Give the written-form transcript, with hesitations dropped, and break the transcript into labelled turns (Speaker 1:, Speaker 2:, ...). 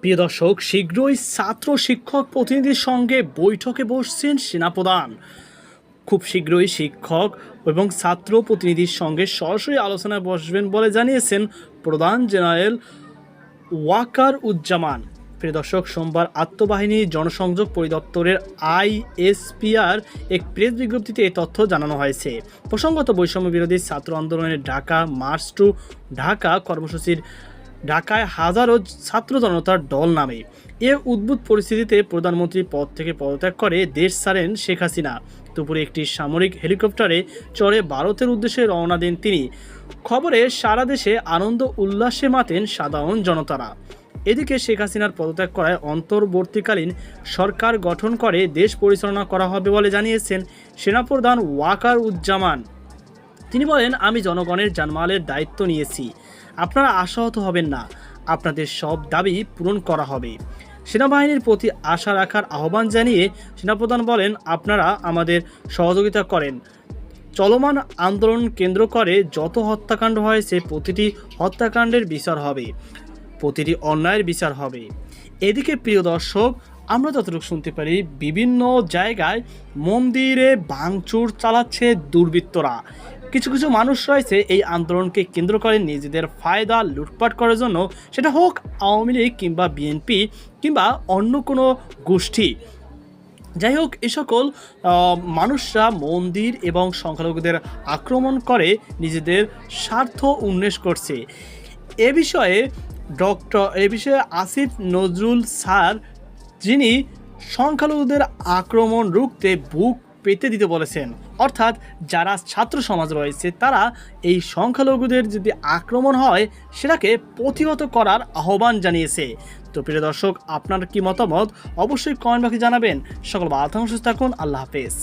Speaker 1: প্রিয় দর্শক, শীঘ্রই ছাত্র শিক্ষক প্রতিনিধির সঙ্গে বৈঠকে বসছেন সেনাপ্রধান। খুব শীঘ্রই শিক্ষক এবং ছাত্র প্রতিনিধির সঙ্গে সরাসরি আলোচনায় বসবেন বলে জানিয়েছেন প্রধান জেনারেল ওয়াকার উজ্জামান। প্রিয় দর্শক, সোমবার আত্মবাহিনী জনসংযোগ পরিদপ্তরের আইএসপিআর এক প্রেস বিজ্ঞপ্তিতে এই তথ্য জানানো হয়েছে। প্রসঙ্গত, বৈষম্য বিরোধী ছাত্র আন্দোলনের ঢাকা মার্চ টু ঢাকা কর্মসূচির ঢাকায় হাজারো ছাত্র জনতার দল নামে। এ উদ্ভুত পরিস্থিতিতে প্রধানমন্ত্রী পদ থেকে পদত্যাগ করে দেশ ছাড়েন শেখ হাসিনা। দুপুরে একটি সামরিক হেলিকপ্টারে চড়ে ভারতের উদ্দেশ্যে রওনা দেন তিনি। খবরে সারা দেশে আনন্দ উল্লাসে মাতেন সাধারণ জনতারা। এদিকে শেখ হাসিনার পদত্যাগ করায় অন্তর্বর্তীকালীন সরকার গঠন করে দেশ পরিচালনা করা হবে বলে জানিয়েছেন সেনাপ্রধান ওয়াকার উজ্জামান। তিনি বলেন, আমি জনগণের জানমালের দায়িত্ব নিয়েছি, আপনারা আশাহত হবেন না, আপনাদের সব দাবি পূরণ করা হবে। সেনাবাহিনীর প্রতি আশা রাখার আহ্বান জানিয়ে সেনাপ্রধান বলেন, আপনারা আমাদের সহযোগিতা করেন। চলমান আন্দোলন কেন্দ্র করে যত হত্যাকাণ্ড হয়েছে প্রতিটি হত্যাকাণ্ডের বিচার হবে, প্রতিটি অন্যায়ের বিচার হবে। এদিকে প্রিয় দর্শক, আমরা যতটুকু শুনতে পারি, বিভিন্ন জায়গায় মন্দিরে ভাঙচুর চালাচ্ছে দুর্বৃত্তরা। কিছু কিছু মানুষ রয়েছে এই আন্দোলনকে কেন্দ্র করে নিজেদের ফায়দা লুটপাট করার জন্য, সেটা হোক আওয়ামী লীগ কিংবা বিএনপি কিংবা অন্য কোনো গোষ্ঠী। যাই হোক, এ সকল মানুষরা মন্দির এবং সংখ্যালঘুদের আক্রমণ করে নিজেদের স্বার্থ উন্মেষ করছে। এ বিষয়ে আসিফ নজরুল স্যার, যিনি সংখ্যালঘুদের আক্রমণ রুখতে বুক পেতে দিতে বলেছেন, অর্থাৎ যারা ছাত্র সমাজ রয়েছে তারা এই সংখ্যালঘুদের যদি আক্রমণ হয় সেটাকে প্রতিহত করার আহ্বান জানিয়েছে। তো প্রিয় দর্শক, আপনার কি মতামত অবশ্যই কমেন্ট বক্সে জানাবেন। সকল ভালো থাকুন, সুস্থ থাকুন, আল্লাহ হাফেজ।